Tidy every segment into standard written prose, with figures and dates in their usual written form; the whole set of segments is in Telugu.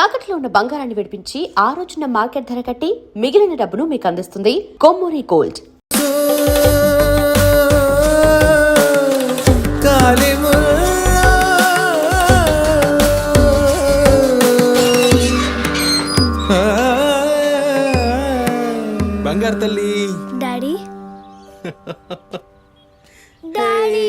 తాకట్లో ఉన్న బంగారాన్ని విడిపించి ఆ రోజున మార్కెట్ ధర కట్టి మిగిలిన డబ్బును మీకు అందిస్తుంది కొమ్మూరి గోల్డ్. బంగారు తల్లి డాడీ డాడీ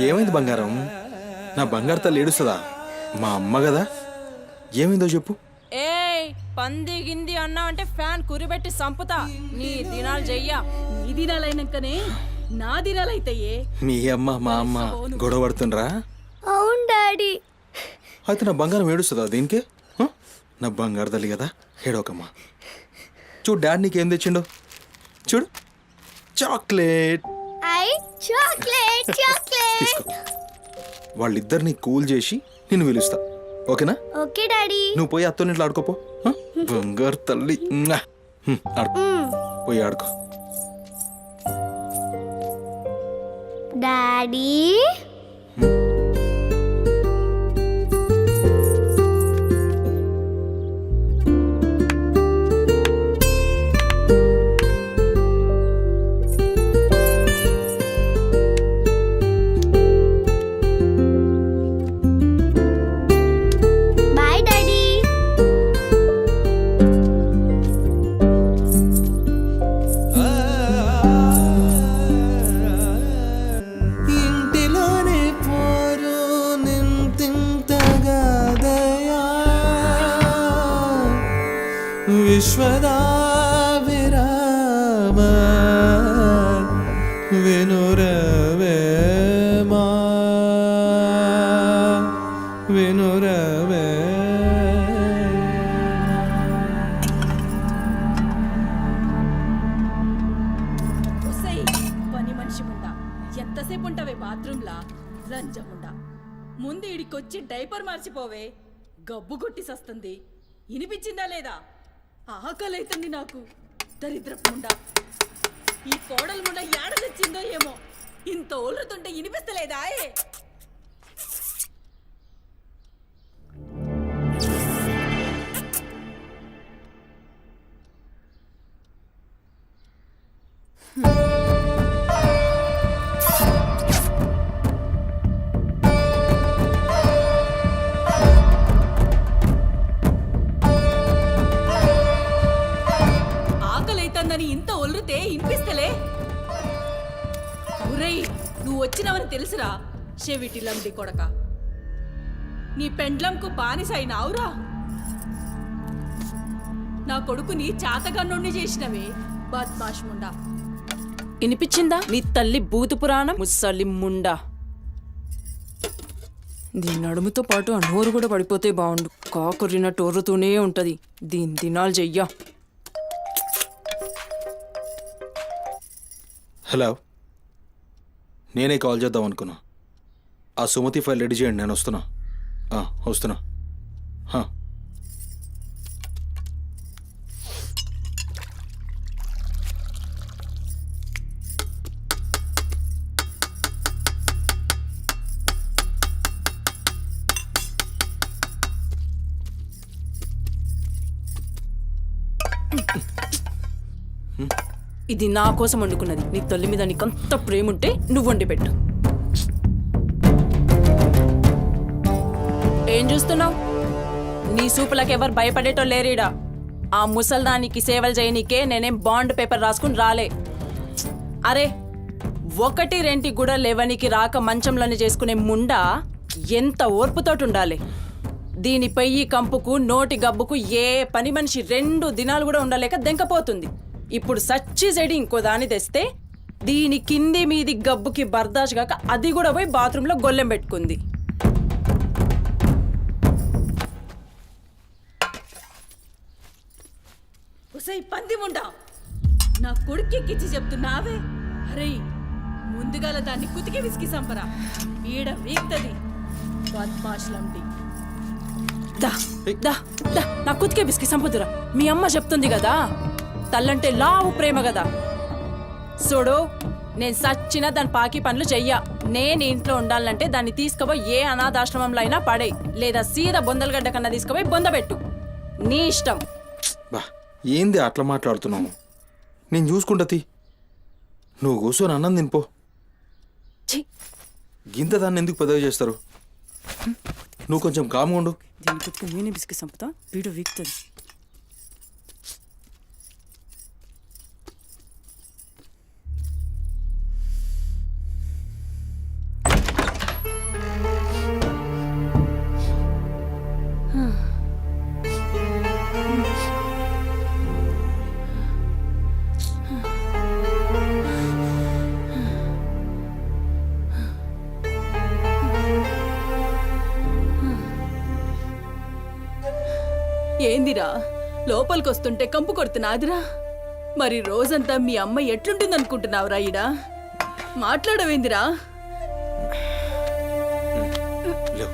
ఏమైంది బంగారం? నా బంగారు తల్లి ఏడుస్తుందా? మా అమ్మ కదా, ఏమైందో చెప్పు. ఏయ్ పంది గింది అన్నా అంటే ఫ్యాన్ కురిబెట్టి సంపుతా. నీ దినాలు చెయ్యా. నీ దినాలైనాకనే నా దినాలైతాయే. మీ అమ్మ మా అమ్మ గొడవ పడుతుండ్రా? అవును డాడీ. అయితే నా బంగారం ఏడుస్తుందా దీనికే? నా బంగారు తల్లి కదా, ఏడోకమ్మా. చూడు డాడీ నీకేం తెచ్చిండో చూడు. చాక్లెట్ తీసుకో. వాళ్ళిద్దరిని కూల్ చేసి నిన్ను పిలుస్తా, ఓకేనా? Okay daddy. నువ్వు పోయి అత్తోనింట్లో ఆడుకోపో. బంగారు తల్లి ఆడుకో, పోయి ఆడుకో. డాడీ విశ్వదా విరామ వినురవేమా వినురవే. పని మనిషి ముండా ఎంతసేపు ఉంటావే బాత్రూంలా? లంజముండా ముందు ఇడికొచ్చి డైపర్ మార్చిపోవే. గబ్బు కొట్టి సస్తుంది. వినిపించిందా లేదా? ఆకలైతుంది నాకు. దరిద్రపుండా ఈ కోడల ముండ ఏడ తెచ్చిందో ఏమో. ఇంత ఓలుతుంటే వినిపిస్తలేదా? ఇంత ఒల్లుతే ఇనిపిస్తలే. ఒరేయ్ నువ్వు వచ్చినవని తెలుసురా చెవిటిలండి కొడక. నీ పెండ్లంకు బానిసైనావురా. నా కొడుకుని చాతగన్నుణ్ణి చేసినవే బద్మాష్ ముండా. ఇనిపించిందా నీ తల్లి భూత పురాణం? ముసలి ముండా. దీని నడుముతో పాటు ఆ నోరు కూడా పడిపోతే బాగుండు. కాకురినట్టు ఒర్రుతూనే ఉంటది. దీని దినాలు చెయ్యా. హలో, నేనే కాల్ చేద్దాం అనుకున్నా. ఆ సుమతి ఫైల్ రెడీ చేయండి, నేను వస్తున్నా. వస్తున్నా. ఇది నా కోసం వండుకున్నది. నీ తల్లి మీద నీకంత ప్రేముంటే నువ్వు వండి పెట్టు. ఏం చూస్తున్నావు? నీ సూపులకు ఎవరు భయపడేటో లేరీడా. ఆ ముసల్దానికి సేవలు చేయనీకే నేనేం బాండ్ పేపర్ రాసుకుని రాలే. అరే 1-2 కూడా లేవనికి రాక మంచంలోనే చేసుకునే ముండా ఎంత ఓర్పుతోటి ఉండాలి. దీనిపై ఈ కంపుకు నోటి గబ్బుకు ఏ పని మనిషి 2 దినాలు కూడా ఉండలేక దెంకపోతుంది. ఇప్పుడు సచ్చి చెడి ఇంకో దాన్ని తెస్తే దీని కింది మీది గబ్బుకి బర్దాష్ గాక అది కూడా పోయి బాత్రూంలో గొల్లెం పెట్టుకుంది. పంది ముండా, నా కొడుకెక్కిచ్చి చెప్తున్నావే. అరే ముందుగాల దాన్ని కుతికి విసికి సంపరా. ఈడ వీక్తది బద్మాష్లంటి. దా దా దా నా కుతికే బిస్కి సంపుదురా మీ అమ్మ చెప్తుంది కదా తల్లంటే లావు ప్రేమ కదా చూడు నేను సచ్చిన దాని పాకి పనులు చెయ్య నేను ఇంట్లో ఉండాలంటే దాన్ని తీసుకుపోయి ఏ అనాథాశ్రమంలో అయినా పడే లేదా సీదా బొందలగడ్డ కన్నా తీసుకుపోయి బొందబెట్టు నీ ఇష్టం. బా ఏంది అట్లా మాట్లాడుతున్నావు? నేను చూసుకుంటా తీ. నువ్వు కూర్చొని అన్నం తినిపో. ఛీ, గింత దాన్ని ఎందుకు పెద్దగా చేస్తారు? నువ్వు కొంచెం కామ్గా ఉండు. దీని కుతికి నేనే బిస్కి సంపుతా వీడు వీక్తుంది. ఏందిరా లోపలికి వస్తుంటే కంపు కొడుతున్నాదిరా? మరి రోజంతా మీ అమ్మ ఎట్లుంటుందనుకుంటున్నావురా? ఈడా మాట్లాడవేందిరా? లేవు.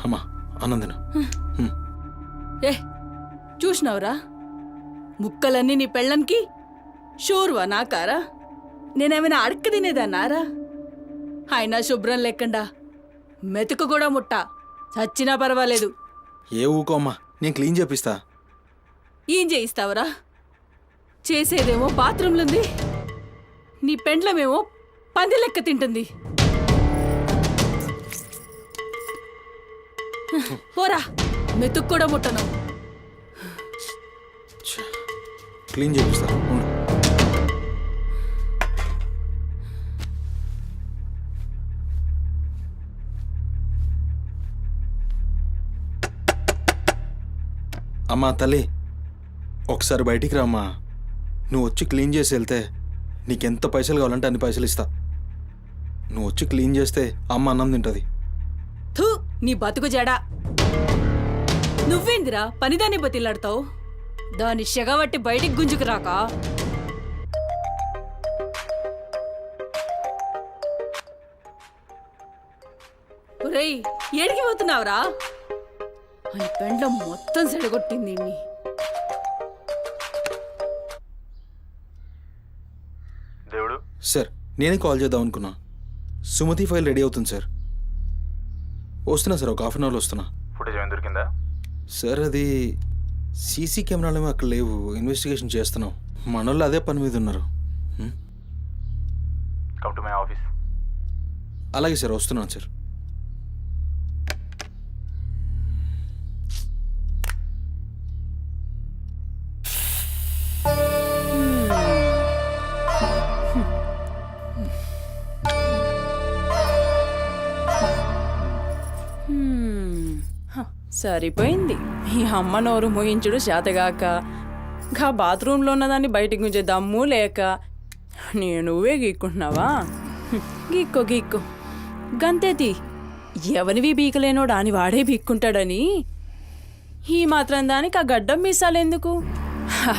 అమ్మా అన్నం తిను. ఏ చూసినావురా ముక్కలన్నీ నీ పెళ్ళనికి షోర్వా నాకారా? నేనేమైనా అడక్క తినేదన్నారా? అయినా శుభ్రం లేకుండా మెతుకు కూడా ముట్ట చచ్చినా పర్వాలేదు. ఏ ఊకో అమ్మా, నేను క్లీన్ చేపిస్తా. ఏం చేయిస్తావురా? చేసేదేమో బాత్రూంలుంది, నీ పెండ్లమేమో పంది లెక్క తింటుంది. పోరా, మెతుకు కూడా ముట్టను. క్లీన్ చేపిస్తా ఉండు. అమ్మా తల్లి, ఒకసారి బయటికి రామ్మా. నువ్వు వచ్చి క్లీన్ చేసి వెళ్తే నీకెంత పైసలు కావాలంటే అన్ని పైసలు ఇస్తా. నువ్వు వచ్చి క్లీన్ చేస్తే అమ్మ అన్నం తింటుంది. థూ, నీ బతుకు జడా. నువ్వేందిరా పనిదాన్ని బతిల్లాడతావు? దాని షెగబట్టి బయటికి గుంజుకు రాక. ఒరేయ్, ఏడికి పోతున్నావురా? అని పెండ్లం మొత్తం సెడగొట్టింది. దేవుడు సార్, నేనే కాల్ చేద్దాం అనుకున్నా. సుమతి ఫైల్ రెడీ అవుతుంది సార్. వస్తున్నా సార్, ఒక హాఫ్ అన్ అవర్లో వస్తున్నా. ఫుటేజ్ ఏమైనా దొరికిందా? సార్ అది సీసీ కెమెరాలేమో అక్కడ లేవు, ఇన్వెస్టిగేషన్ చేస్తున్నాం. మనోళ్ళు అదే పని మీద ఉన్నారు. Come to my office. అలాగే సార్, వస్తున్నాను సార్. సరిపోయింది. ఈ అమ్మ నోరు మోయించుడు చేతగాక, గా బాత్రూంలో ఉన్నదాన్ని బయటికి గుంజే దమ్ము లేక నువ్వే గీక్కుంటున్నావా? గీక్కో గీక్కో గంతేతి. ఎవరివి బీకలేనోడు అని వాడే బీక్కుంటాడని ఈ మాత్రం దానికి ఆ గడ్డం మీసాలెందుకు?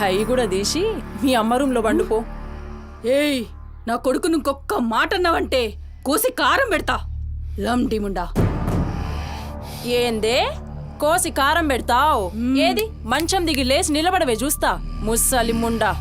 అవి కూడా తీసి మీ అమ్మ రూంలో పండుకో. ఏయ్, నా కొడుకు ఇంకొక్క మాట అన్నావంటే కోసి కారం పెడతా. లంటిముండా. ఏందే కోసి కారం పెడతావు? ఏది మంచం దిగి లేచి నిలబడవే చూస్తా, ముస్సలి ముండా.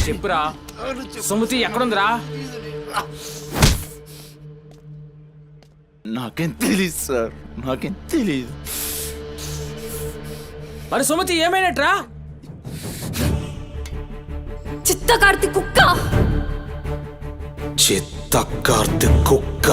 చెప్పురా సుమతి ఎక్కడుందిరా? నాకేం తెలీదు సార్, నాకేం తెలీదు. మరి సుమతి ఏమైనట్రా? చిత్త కార్తీక్ కుక్క చిత్త కార్తిక్ కుక్క.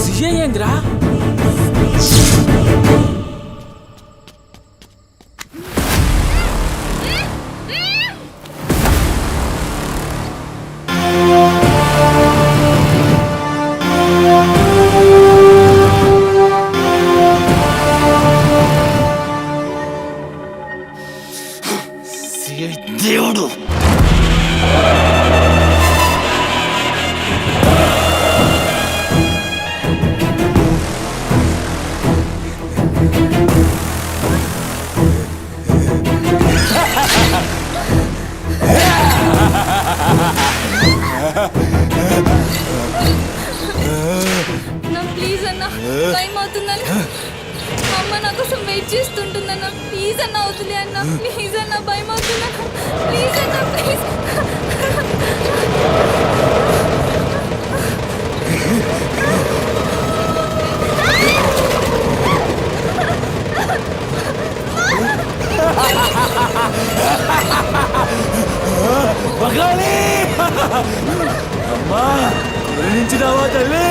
సిఐ ఏందిరా? దేవుడు ప్లీజ్ అన్న, టైం అవుతుందన్న. అమ్మ నా కోసం వెయిట్ చేస్తుంటుందన్న. ప్లీజ్ అన్న, వదిలే అన్న. ప్లీజ్ అన్న, భయం అవుతుందన్న. ప్లీజ్ అన్న, ప్లీజ్. అమ్మా గురించినావా తల్లి?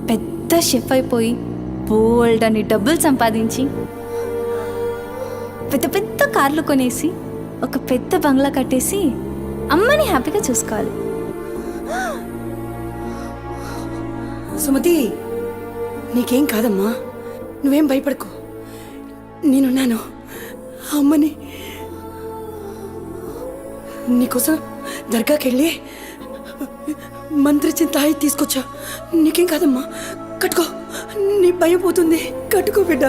పెద్ద షెఫ్ అయిపోయి బోల్డ్ అని డబ్బులు సంపాదించి పెద్ద పెద్ద కార్లు కొనేసి ఒక పెద్ద బంగ్లా కట్టేసి అమ్మని హ్యాపీగా చూసుకోవాలి. సుమతి, నీకేం కాదమ్మా, నువ్వేం భయపడకు, నేనున్నాను. అమ్మని నీకోసం దర్గాకి వెళ్ళి మంత్రిచిన తాయి తీసుకొచ్చా. నీకేం కాదమ్మా, కట్టుకో, నీ భయం పోతుంది. కట్టుకో బిడ్డ.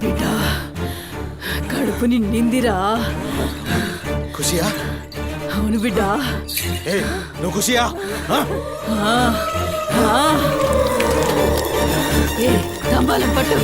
బిడ్డ కడుపు నిందిరా. ఖుషియా? అవును బిడ్డ. ఏ నువ్వు ఖుషియా? ఏ తంబాలం పట్టు.